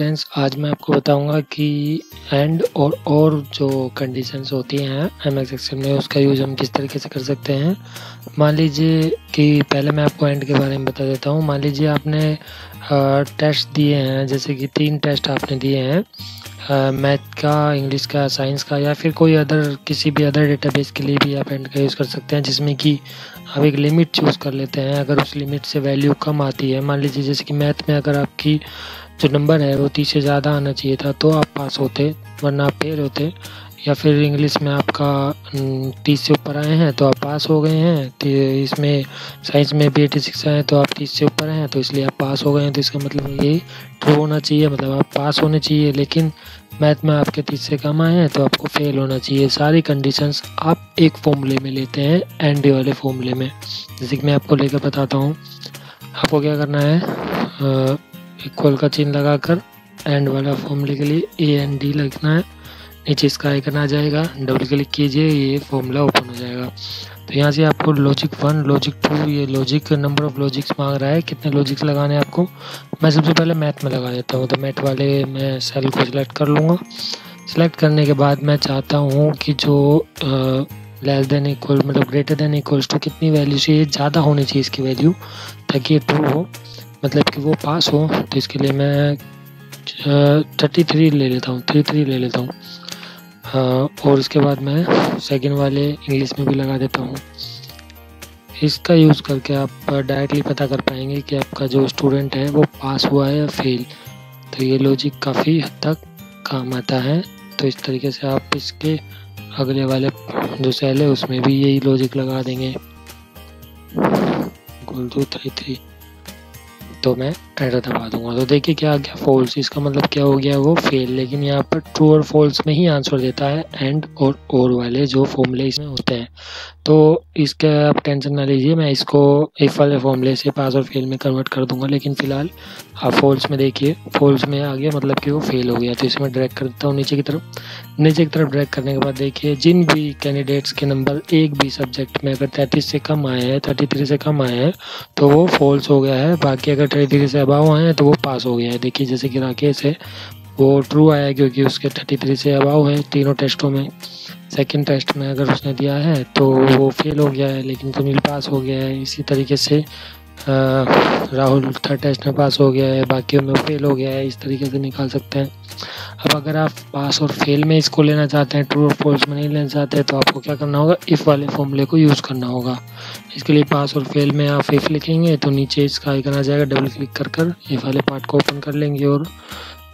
Friends, आज मैं आपको बताऊंगा कि एंड और जो कंडीशंस होती हैं एमएस एक्सेल में उसका यूज़ हम किस तरीके से कर सकते हैं। मान लीजिए कि पहले मैं आपको एंड के बारे में बता देता हूं। मान लीजिए आपने टेस्ट दिए हैं, जैसे कि 3 टेस्ट आपने दिए हैं, मैथ का, इंग्लिश का, साइंस का, या फिर कोई अदर किसी भी अदर डेटाबेस के लिए भी आप एंड का यूज़ कर सकते हैं, जिसमें कि आप एक लिमिट चूज़ कर लेते हैं। अगर उस लिमिट से वैल्यू कम आती है, मान लीजिए जैसे कि मैथ में अगर आपकी जो नंबर है वो 30 से ज़्यादा आना चाहिए था तो आप पास होते, वरना आप फेल होते। या फिर इंग्लिश में आपका 30 से ऊपर आए हैं तो आप पास हो गए हैं। तो इसमें साइंस में भी 86 आए तो आप 30 से ऊपर हैं तो इसलिए आप पास हो गए हैं। तो इसका मतलब ये ट्रू होना चाहिए, मतलब आप पास होने चाहिए। लेकिन मैथ में आपके 30 से कम आए हैं तो आपको फेल होना चाहिए। सारी कंडीशंस आप एक फॉर्मूले में लेते हैं, एंड वाले फॉर्मूले में। जैसे कि मैं आपको लेकर बताता हूँ। आपको क्या करना है, इक्वल का चिन्ह लगाकर एंड वाला फॉर्मूले के लिए AND लिखना है। नीचे इसका आइकन आ जाएगा, डबल क्लिक कीजिए, ये फॉर्मूला ओपन हो जाएगा। तो यहाँ से आपको लॉजिक 1, लॉजिक 2, ये लॉजिक नंबर ऑफ लॉजिक्स मांग रहा है, कितने लॉजिक्स लगाने हैं आपको। मैं सबसे पहले मैथ में लगा देता हूँ। तो मैथ वाले मैं सेल को सिलेक्ट कर लूँगा। सिलेक्ट करने के बाद मैं चाहता हूँ कि जो लेस देन इक्वल मतलब ग्रेटर देन इक्वल्स टू कितनी वैल्यू से ये ज़्यादा होनी चाहिए इसकी वैल्यू, ताकि ये ट्रू हो, मतलब कि वो पास हो। तो इसके लिए मैं 33 ले लेता हूँ, 33 ले लेता हूँ। और इसके बाद मैं सेकंड वाले इंग्लिश में भी लगा देता हूँ। इसका यूज़ करके आप डायरेक्टली पता कर पाएंगे कि आपका जो स्टूडेंट है वो पास हुआ है या फेल। तो ये लॉजिक काफ़ी हद तक काम आता है। तो इस तरीके से आप इसके अगले वाले जो सेल है उसमें भी यही लॉजिक लगा देंगे, इक्वल टू 33। तो मैं एंटर दबा दूंगा। तो देखिए क्या आ गया, फॉल्स। इसका मतलब क्या हो गया, वो फेल। लेकिन यहाँ पर ट्रू और फॉल्स में ही आंसर देता है एंड और वाले जो फॉर्मूले इसमें होते हैं। तो इसका आप टेंशन ना लीजिए, मैं इसको इफ वाले फॉर्मूले से पास और फेल में कन्वर्ट कर दूंगा। लेकिन फिलहाल आप फॉल्स में देखिए, फॉल्स में आ गया, मतलब कि वो फेल हो गया। तो इसमें ड्रैग कर देता हूँ नीचे की तरफ। नीचे की तरफ ड्रैग करने के बाद देखिए, जिन भी कैंडिडेट्स के नंबर एक भी सब्जेक्ट में अगर 33 से कम आए हैं, 33 से कम आए हैं तो वो फॉल्स हो गया है। बाकी अगर 33 से अबाव आए हैं तो वो पास हो गया है। देखिए जैसे कि राकेश है, वो ट्रू आया क्योंकि उसके 33 से अबाव है तीनों टेस्टों में। सेकंड टेस्ट में अगर उसने दिया है तो वो फेल हो गया है, लेकिन सुनील पास हो गया है। इसी तरीके से राहुल थर्ड टेस्ट में पास हो गया है, बाकियों में फेल हो गया है। इस तरीके से निकाल सकते हैं। अब अगर आप पास और फेल में इसको लेना चाहते हैं, ट्रू और फॉल्स में नहीं लेना चाहते, तो आपको क्या करना होगा, इफ़ वाले फॉर्मूले को यूज़ करना होगा। इसके लिए पास और फेल में आप इफ़ लिखेंगे तो नीचे इसका आइकन आ जाएगा, डबल क्लिक कर इफ़ वाले पार्ट को ओपन कर लेंगे और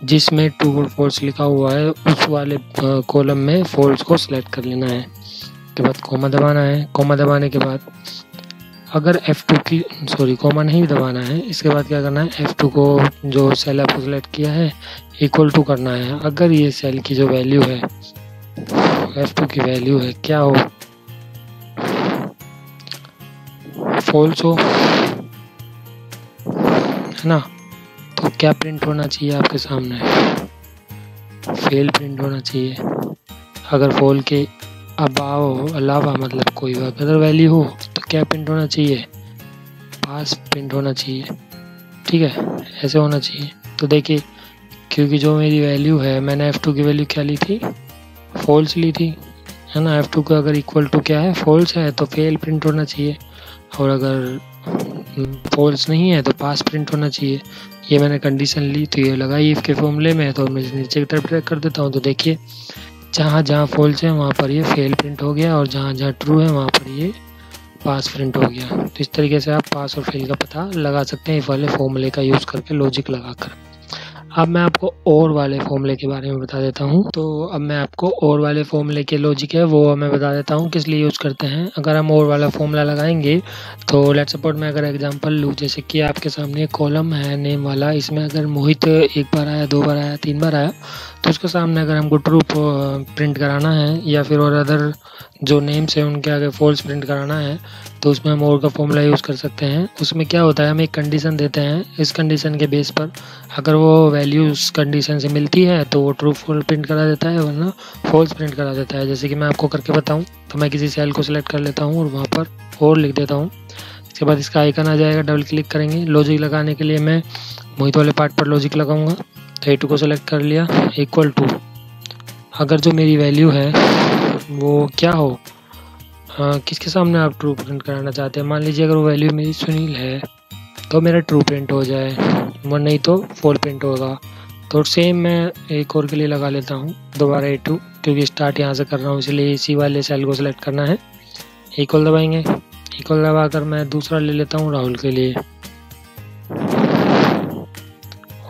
जिसमें ट्रू और फॉल्स लिखा हुआ है उस वाले कॉलम में फॉल्स को सिलेक्ट कर लेना है। उसके बाद कॉमा दबाना है। कॉमा दबाने के बाद अगर F2 की कॉमा नहीं दबाना है। इसके बाद क्या करना है, F2 को जो सेल आपको सिलेक्ट किया है इक्वल टू करना है। अगर ये सेल की जो वैल्यू है, F2 की वैल्यू है क्या हो, फॉल्स हो, है ना, तो क्या प्रिंट होना चाहिए आपके सामने, फेल प्रिंट होना चाहिए। अगर फॉल के अलावा मतलब कोई अदर वैल्यू हो तो क्या प्रिंट होना चाहिए, पास प्रिंट होना चाहिए। ठीक है, ऐसे होना चाहिए। तो देखिए, क्योंकि जो मेरी वैल्यू है, मैंने F2 की वैल्यू क्या ली थी, फॉल्स ली थी, है ना। F2 का अगर इक्वल टू क्या है, फॉल्स है, तो फेल प्रिंट होना चाहिए। और अगर फॉल्स नहीं है तो पास प्रिंट होना चाहिए। ये मैंने कंडीशन ली तो ये लगाई इफ के फॉर्मूले में। तो मैं नीचे की तरफ ट्रैक कर देता हूँ। तो देखिए, जहाँ जहाँ फॉल्स है वहाँ पर ये फेल प्रिंट हो गया और जहाँ जहाँ ट्रू है वहाँ पर ये पास प्रिंट हो गया। तो इस तरीके से आप पास और फेल का पता लगा सकते हैं इफ वाले फॉर्मूले का यूज़ करके, लॉजिक लगाकर। अब मैं आपको और वाले फॉर्मूले के बारे में बता देता हूँ। तो अब मैं आपको और वाले फॉर्मूले के लॉजिक है वो मैं बता देता हूँ किस लिए यूज़ करते हैं। अगर हम और वाला फॉर्मूला लगाएंगे तो लेट्स सपोज मैं अगर एग्जांपल लूँ, जैसे कि आपके सामने एक कॉलम है नेम वाला, इसमें अगर मोहित एक बार आया, 2 बार आया, 3 बार आया, तो उसके सामने अगर हमको ट्रू प्रिंट कराना है या फिर और अदर जो नेम्स है उनके आगे फॉल्स प्रिंट कराना है, तो उसमें हम और का फॉर्मूला यूज़ कर सकते हैं। उसमें क्या होता है, हम एक कंडीशन देते हैं, इस कंडीशन के बेस पर अगर वो वैल्यू उस कंडीशन से मिलती है तो वो ट्रू फॉल्स प्रिंट करा देता है, वरना फॉल्स प्रिंट करा देता है। जैसे कि मैं आपको करके बताऊं, तो मैं किसी सेल को सिलेक्ट कर लेता हूं और वहां पर और लिख देता हूं। इसके बाद इसका आइकन आ जाएगा, डबल क्लिक करेंगे। लॉजिक लगाने के लिए मैं मोहित वाले पार्ट पर लॉजिक लगाऊंगा। तो A2 को सेलेक्ट कर लिया, इक्वल टू अगर जो मेरी वैल्यू है वो क्या हो, किसके सामने आप ट्रू प्रिंट कराना चाहते हैं। मान लीजिए अगर वो वैल्यू मेरी सुनील है तो मेरा ट्रू प्रिंट हो जाए, वो नहीं तो फॉल्स प्रिंट होगा। तो सेम मैं एक और के लिए लगा लेता हूँ दोबारा A2, क्योंकि स्टार्ट यहाँ से कर रहा हूँ इसलिए इसी वाले सेल को सिलेक्ट करना है। इक्वल दबाएंगे, इक्वल दबाकर मैं दूसरा ले लेता हूँ राहुल के लिए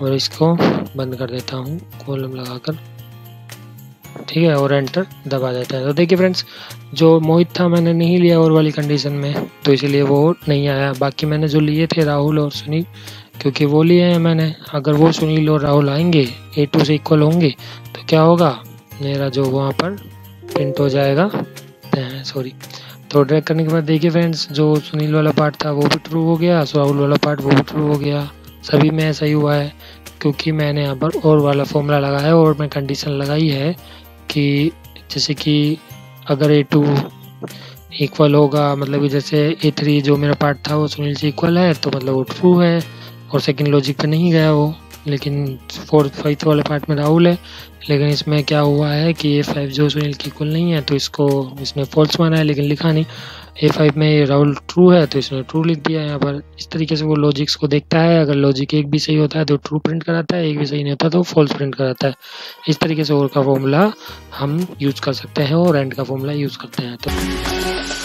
और इसको बंद कर देता हूँ कॉलम लगाकर, ठीक है, और एंटर दबा देता है। तो देखिए फ्रेंड्स, जो मोहित था मैंने नहीं लिया और वाली कंडीशन में, तो इसलिए वो नहीं आया। बाकी मैंने जो लिए थे राहुल और सुनील, क्योंकि वो लिए हैं मैंने, अगर वो सुनील और राहुल आएंगे A2 से इक्वल होंगे तो क्या होगा, मेरा जो वहाँ पर प्रिंट हो जाएगा, सॉरी। तो ड्रैग करने के बाद देखिए फ्रेंड्स, जो सुनील वाला पार्ट था वो भी ट्रू हो गया, राहुल वाला पार्ट वो भी ट्रू हो गया। सभी में ऐसा ही हुआ है क्योंकि मैंने यहाँ पर और वाला फॉर्मूला लगाया है और मैं कंडीशन लगाई है कि जैसे कि अगर A2 इक्वल होगा, मतलब कि जैसे A3 जो मेरा पार्ट था वो सुनील से इक्वल है तो मतलब वो ट्रू है, और सेकंड लॉजिक पे नहीं गया वो। लेकिन फोर्थ फाइव वाले पार्ट में राहुल है, लेकिन इसमें क्या हुआ है कि A5 जो सुनील की इक्वल नहीं है तो इसको इसने फॉल्स माना है, लेकिन लिखा नहीं। A5 में राहुल ट्रू है तो इसने ट्रू लिख दिया यहाँ पर। इस तरीके से वो लॉजिक्स को देखता है, अगर लॉजिक एक भी सही होता है तो ट्रू प्रिंट कराता है, एक भी सही नहीं होता तो फॉल्स प्रिंट कराता है। इस तरीके से और का फॉर्मूला हम यूज़ कर सकते हैं और एंड का फॉर्मूला यूज़ करते हैं। तो